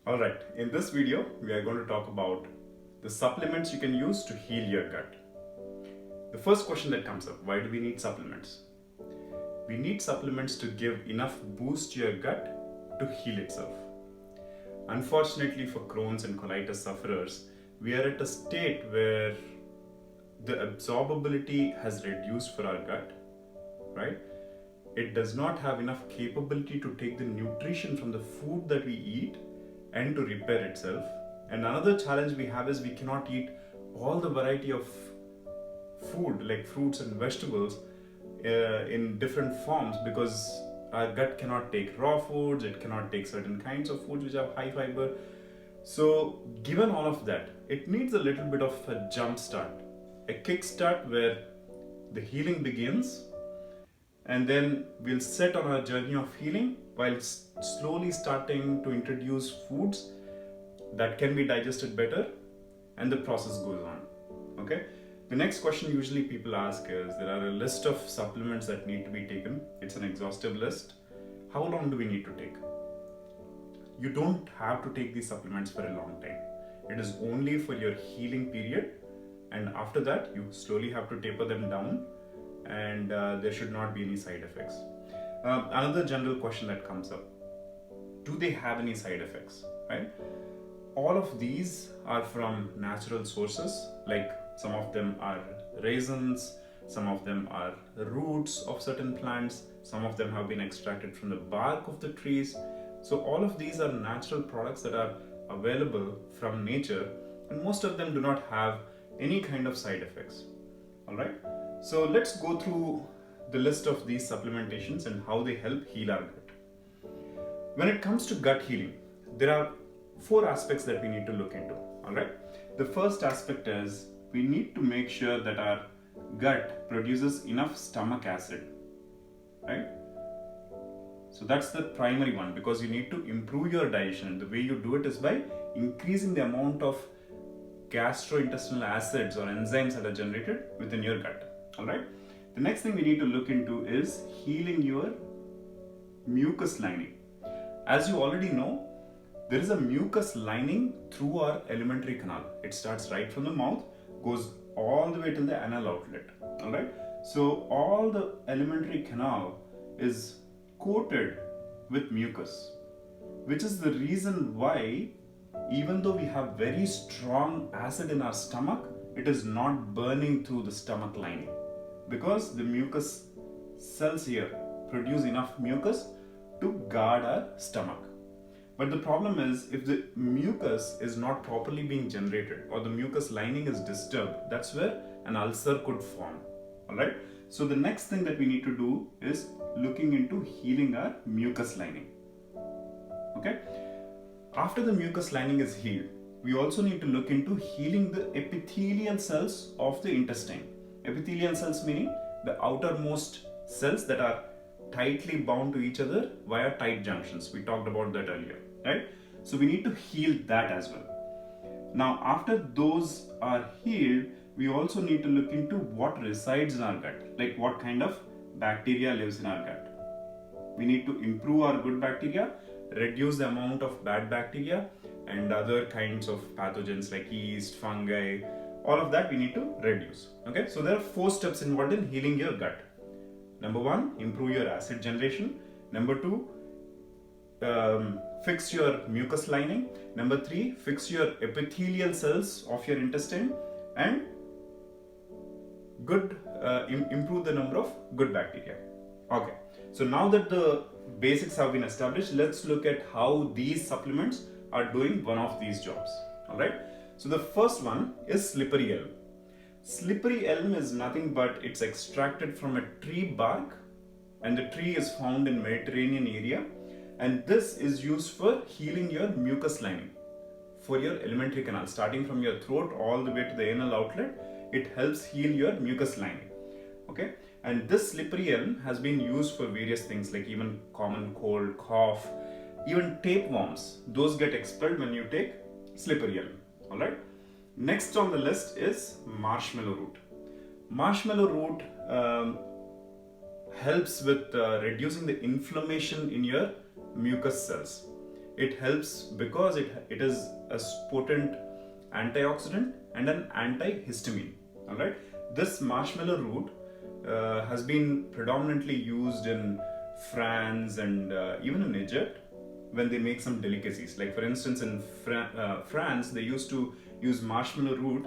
Alright, in this video, we are going to talk about the supplements you can use to heal your gut. The first question that comes up, why do we need supplements? We need supplements to give enough boost to your gut to heal itself. Unfortunately for Crohn's and colitis sufferers, we are at a state where the absorbability has reduced for our gut, right? It does not have enough capability to take the nutrition from the food that we eat and to repair itself. And another challenge we have is we cannot eat all the variety of food like fruits and vegetables in different forms because our gut cannot take raw foods, it cannot take certain kinds of foods which have high fiber. So given all of that, it needs a little bit of a jump start, a kick start where the healing begins, and then we'll set on our journey of healing while slowly starting to introduce foods that can be digested better, and the process goes on. Okay, the next question usually people ask is, there are a list of supplements that need to be taken. It's an exhaustive list. How long do we need to take? You don't have to take these supplements for a long time. It is only for your healing period, and after that you slowly have to taper them down, and there should not be any side effects. Another general question that comes up, do they have any side effects, right? All of these are from natural sources, like some of them are raisins, some of them are roots of certain plants, some of them have been extracted from the bark of the trees. So all of these are natural products that are available from nature, and most of them do not have any kind of side effects. All right, so let's go through the list of these supplementations and how they help heal our gut. When it comes to gut healing, there are 4 aspects that we need to look into. All right, the first aspect is we need to make sure that our gut produces enough stomach acid, right? So that's the primary one, because you need to improve your digestion. The way you do it is by increasing the amount of gastrointestinal acids or enzymes that are generated within your gut. All right, the next thing we need to look into is healing your mucus lining. As you already know, there is a mucus lining through our alimentary canal. It starts right from the mouth, goes all the way till the anal outlet. All right, so all the alimentary canal is coated with mucus, which is the reason why even though we have very strong acid in our stomach, it is not burning through the stomach lining, because the mucus cells here produce enough mucus to guard our stomach. But the problem is, if the mucus is not properly being generated or the mucus lining is disturbed, that's where an ulcer could form. All right, so the next thing that we need to do is looking into healing our mucus lining. Okay, after the mucus lining is healed, we also need to look into healing the epithelial cells of the intestine. Epithelial cells meaning the outermost cells that are tightly bound to each other via tight junctions. We talked about that earlier, right? So we need to heal that as well. Now, after those are healed, we also need to look into what resides in our gut, like what kind of bacteria lives in our gut. We need to improve our good bacteria, reduce the amount of bad bacteria and other kinds of pathogens like yeast, fungi, all of that we need to reduce. Okay, so there are 4 steps involved in healing your gut. Number 1, improve your acid generation. Number 2, fix your mucus lining. Number 3, fix your epithelial cells of your intestine, and improve the number of good bacteria. Okay, so now that the basics have been established, let's look at how these supplements are doing one of these jobs. All right, so the first one is slippery elm. Slippery elm is nothing but it's extracted from a tree bark, and the tree is found in Mediterranean area, and this is used for healing your mucus lining for your alimentary canal, starting from your throat all the way to the anal outlet. It helps heal your mucus lining. Okay, and this slippery elm has been used for various things like even common cold, cough, even tapeworms. Those get expelled when you take slippery elm. All right, next on the list is marshmallow root. Marshmallow root helps with reducing the inflammation in your mucus cells. It helps because it is a potent antioxidant and an antihistamine. All right. This marshmallow root has been predominantly used in France and even in Egypt when they make some delicacies. Like for instance, in France, they used to use marshmallow root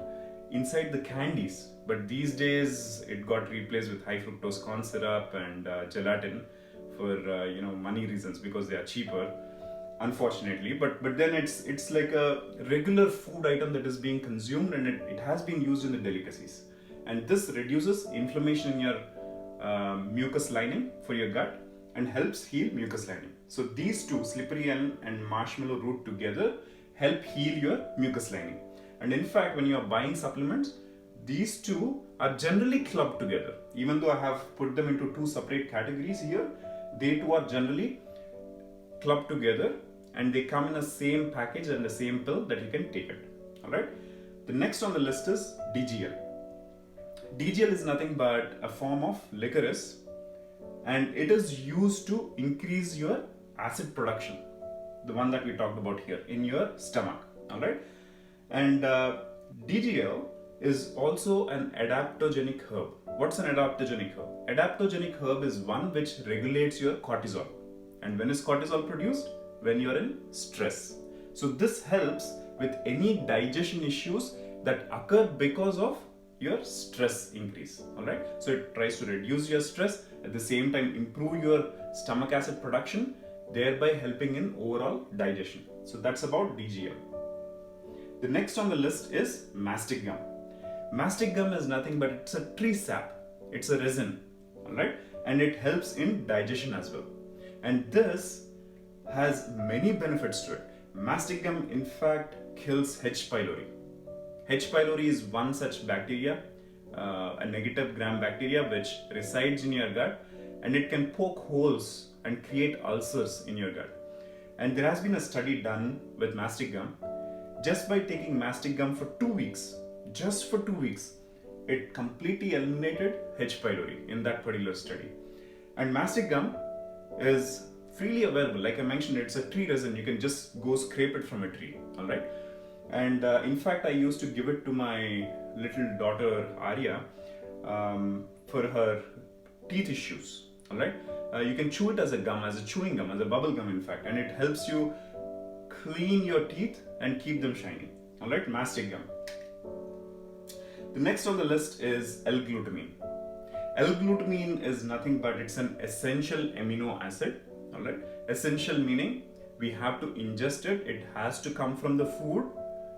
inside the candies, but these days it got replaced with high fructose corn syrup and gelatin for money reasons, because they are cheaper, unfortunately. But then it's like a regular food item that is being consumed, and it has been used in the delicacies, and this reduces inflammation in your mucus lining for your gut and helps heal mucus lining. So these two, slippery elm and marshmallow root together, help heal your mucus lining. And in fact, when you are buying supplements, these two are generally clubbed together. Even though I have put them into two separate categories here, they two are generally clubbed together, and they come in the same package and the same pill that you can take it. All right. The next on the list is DGL. DGL is nothing but a form of licorice, and it is used to increase your acid production, the one that we talked about here, in your stomach. All right. And DGL is also an adaptogenic herb. What's an adaptogenic herb? Adaptogenic herb is one which regulates your cortisol. And when is cortisol produced? When you're in stress. So this helps with any digestion issues that occur because of your stress increase. All right. So it tries to reduce your stress, at the same time improve your stomach acid production, thereby helping in overall digestion. So that's about DGL. The next on the list is mastic gum. Mastic gum is nothing but it's a tree sap. It's a resin, all right, and it helps in digestion as well. And this has many benefits to it. Mastic gum, in fact, kills H. pylori. H. pylori is one such bacteria, a negative gram bacteria which resides in your gut, and it can poke holes and create ulcers in your gut. And there has been a study done with mastic gum. Just by taking mastic gum for 2 weeks, just for 2 weeks, it completely eliminated H. pylori in that particular study. And mastic gum is freely available. Like I mentioned, it's a tree resin. You can just go scrape it from a tree, all right? And in fact, I used to give it to my little daughter, Arya, for her teeth issues, all right? You can chew it as a gum, as a chewing gum, as a bubble gum, in fact, and it helps you clean your teeth and keep them shiny. All right, mastic gum. The next on the list is L-glutamine. L-glutamine is nothing but it's an essential amino acid. All right, essential meaning we have to ingest it. It has to come from the food,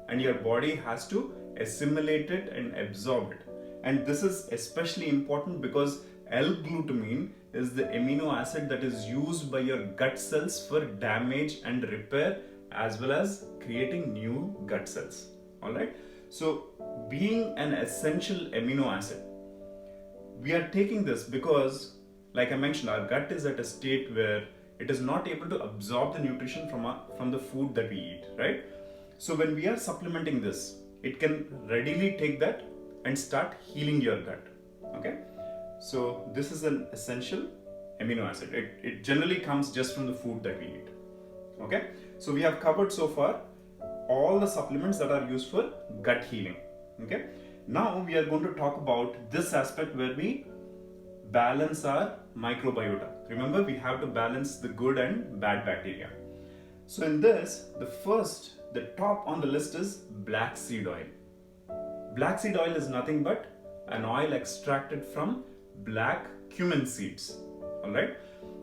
and your body has to assimilate it and absorb it. And this is especially important because L-glutamine is the amino acid that is used by your gut cells for damage and repair, as well as creating new gut cells. All right. So being an essential amino acid, we are taking this because, like I mentioned, our gut is at a state where it is not able to absorb the nutrition from the food that we eat, right? So when we are supplementing this, it can readily take that and start healing your gut. Okay. So this is an essential amino acid. It generally comes just from the food that we eat. Okay. So we have covered so far all the supplements that are used for gut healing. Okay. Now we are going to talk about this aspect where we balance our microbiota. Remember, we have to balance the good and bad bacteria. So in this, the top on the list is black seed oil. Black seed oil is nothing but an oil extracted from black cumin seeds. All right.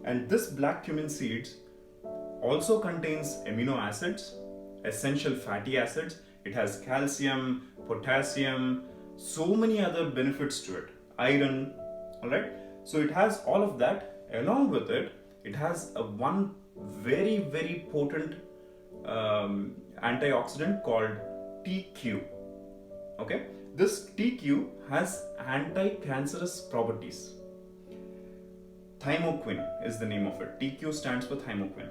And this black cumin seeds also contains amino acids, essential fatty acids. It has calcium, potassium, so many other benefits to it, iron. All right. So it has all of that. Along with it, it has one very, very potent antioxidant called TQ. Okay. This TQ has anti-cancerous properties. Thymoquine is the name of it. TQ stands for thymoquine.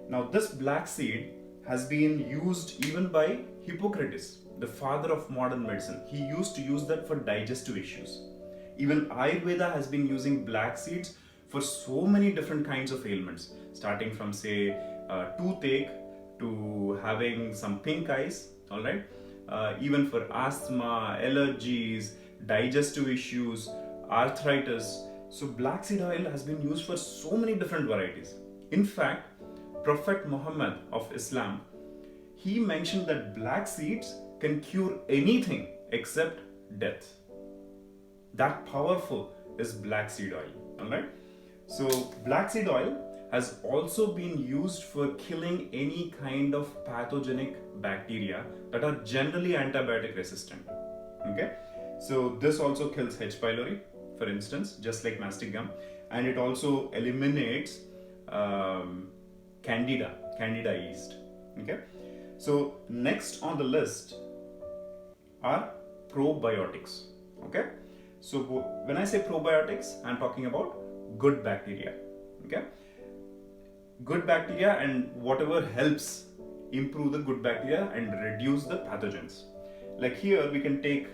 Now this black seed has been used even by Hippocrates, the father of modern medicine. He used to use that for digestive issues. Even Ayurveda has been using black seeds for so many different kinds of ailments, starting from say toothache, to having some pink eyes, all right? Even for asthma, allergies, digestive issues, arthritis. So black seed oil has been used for so many different varieties. In fact, Prophet Muhammad of Islam, he mentioned that black seeds can cure anything except death. That powerful is black seed oil, all right? So black seed oil has also been used for killing any kind of pathogenic bacteria that are generally antibiotic resistant. Okay, so this also kills H. pylori, for instance, just like mastic gum, and it also eliminates candida yeast. Okay, so next on the list are probiotics. Okay, so when I say probiotics, I'm talking about good bacteria. Okay, good bacteria and whatever helps improve the good bacteria and reduce the pathogens. Like here we can take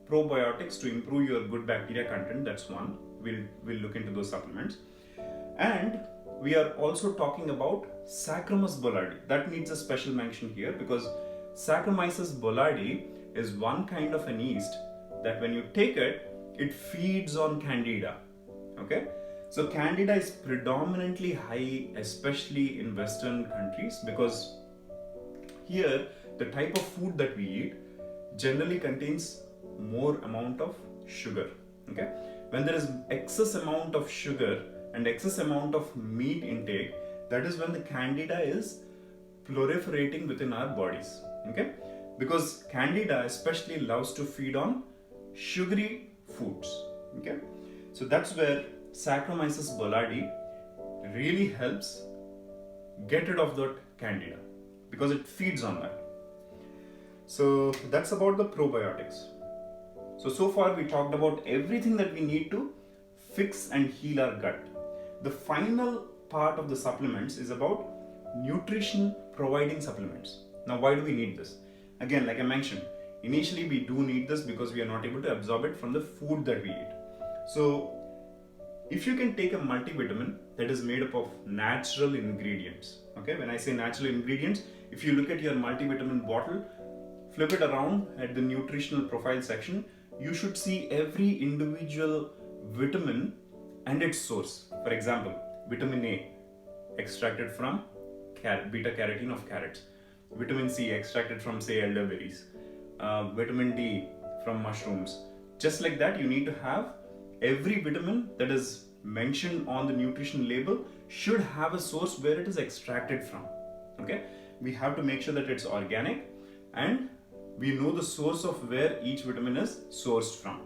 probiotics to improve your good bacteria content. That's one. We'll look into those supplements. And we are also talking about Saccharomyces boulardii. That needs a special mention here because Saccharomyces boulardii is one kind of an yeast that when you take it, it feeds on candida. Okay, so candida is predominantly high, especially in Western countries, because here the type of food that we eat generally contains more amount of sugar. Okay, when there is excess amount of sugar and excess amount of meat intake, that is when the candida is proliferating within our bodies. Okay, because candida especially loves to feed on sugary foods. Okay, so that's where Saccharomyces boulardii really helps get rid of that candida because it feeds on that. So that's about the probiotics. So far we talked about everything that we need to fix and heal our gut. The final part of the supplements is about nutrition providing supplements. Now, why do we need this? Again, like I mentioned, initially we do need this because we are not able to absorb it from the food that we eat. So if you can take a multivitamin that is made up of natural ingredients, okay, when I say natural ingredients, if you look at your multivitamin bottle, flip it around at the nutritional profile section, you should see every individual vitamin and its source. For example, vitamin A extracted from beta carotene of carrots, vitamin C extracted from, say, elderberries, vitamin D from mushrooms. Just like that, you need to have every vitamin that is mentioned on the nutrition label should have a source where it is extracted from. Okay, we have to make sure that it's organic and we know the source of where each vitamin is sourced from.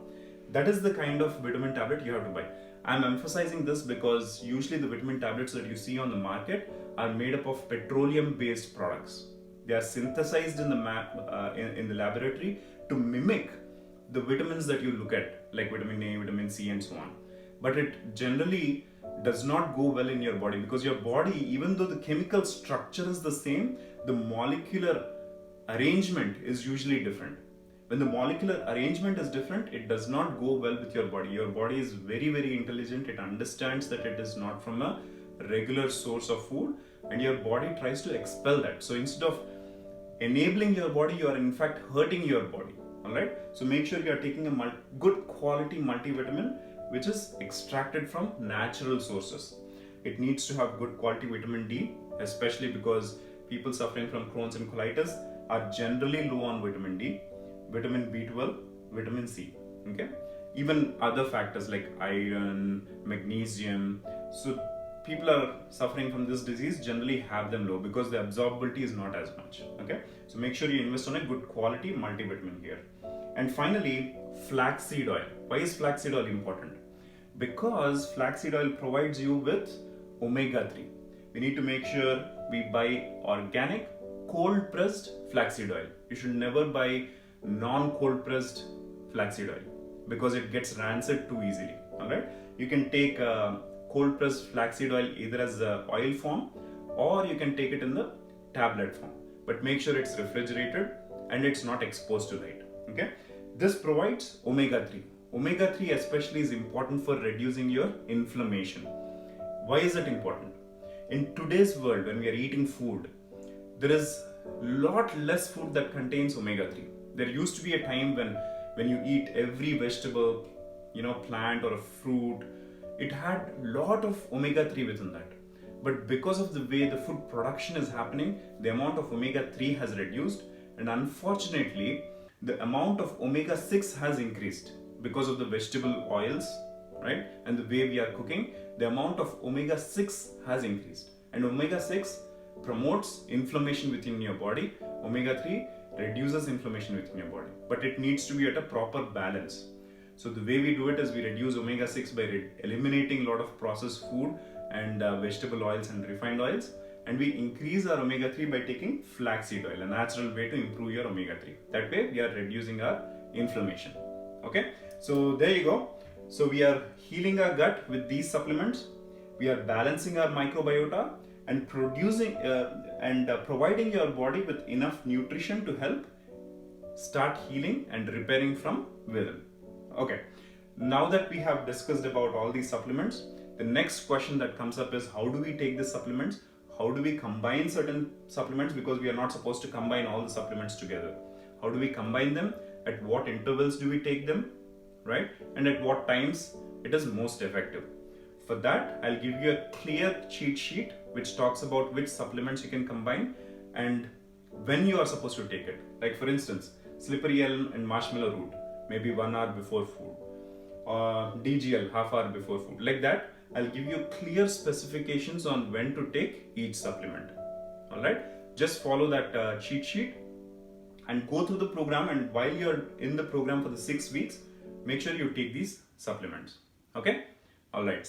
That is the kind of vitamin tablet you have to buy. I'm emphasizing this because usually the vitamin tablets that you see on the market are made up of petroleum based products. They are synthesized in the laboratory to mimic the vitamins that you look at, like vitamin A, vitamin C and so on. But it generally does not go well in your body because your body, even though the chemical structure is the same, the molecular arrangement is usually different. When the molecular arrangement is different, it does not go well with your body. Your body is very, very intelligent. It understands that it is not from a regular source of food and your body tries to expel that. So instead of enabling your body, you are in fact hurting your body. Alright, so make sure you are taking a good quality multivitamin which is extracted from natural sources. It needs to have good quality vitamin D, especially because people suffering from Crohn's and colitis are generally low on vitamin D, vitamin B12, vitamin C. Okay, even other factors like iron, magnesium. So people are suffering from this disease generally have them low because the absorbability is not as much. Okay, so make sure you invest on a good quality multivitamin here. And finally, flaxseed oil. Why is flaxseed oil important? Because flaxseed oil provides you with omega-3. We need to make sure we buy organic cold pressed flaxseed oil. You should never buy non-cold pressed flaxseed oil because it gets rancid too easily. Alright, you can take cold pressed flaxseed oil either as a oil form or you can take it in the tablet form, but make sure it's refrigerated and it's not exposed to light. Okay, this provides omega-3. Omega-3 especially is important for reducing your inflammation. Why is it important? In today's world, when we are eating food, there is lot less food that contains omega-3. There used to be a time when you eat every vegetable, plant or a fruit, it had lot of omega-3 within that. But because of the way the food production is happening, the amount of omega-3 has reduced, and unfortunately, the amount of omega-6 has increased because of the vegetable oils, right? And the way we are cooking, the amount of omega-6 has increased. And omega-6 promotes inflammation within your body. Omega-3 reduces inflammation within your body. But it needs to be at a proper balance. So the way we do it is we reduce omega-6 by eliminating a lot of processed food and vegetable oils and refined oils, and we increase our omega-3 by taking flaxseed oil, a natural way to improve your omega-3. That way we are reducing our inflammation. Okay, so there you go. So we are healing our gut with these supplements, we are balancing our microbiota and producing providing your body with enough nutrition to help start healing and repairing from within. Okay, now that we have discussed about all these supplements, the next question that comes up is, how do we take these supplements? How do we combine certain supplements? Because we are not supposed to combine all the supplements together. How do we combine them? At what intervals do we take them? Right? And at what times it is most effective? For that, I'll give you a clear cheat sheet which talks about which supplements you can combine and when you are supposed to take it. Like for instance, slippery elm and marshmallow root, maybe 1 hour before food, or DGL half hour before food. Like that, I'll give you clear specifications on when to take each supplement. Alright, just follow that cheat sheet and go through the program, and while you're in the program for the 6 weeks, make sure you take these supplements. Okay, alright.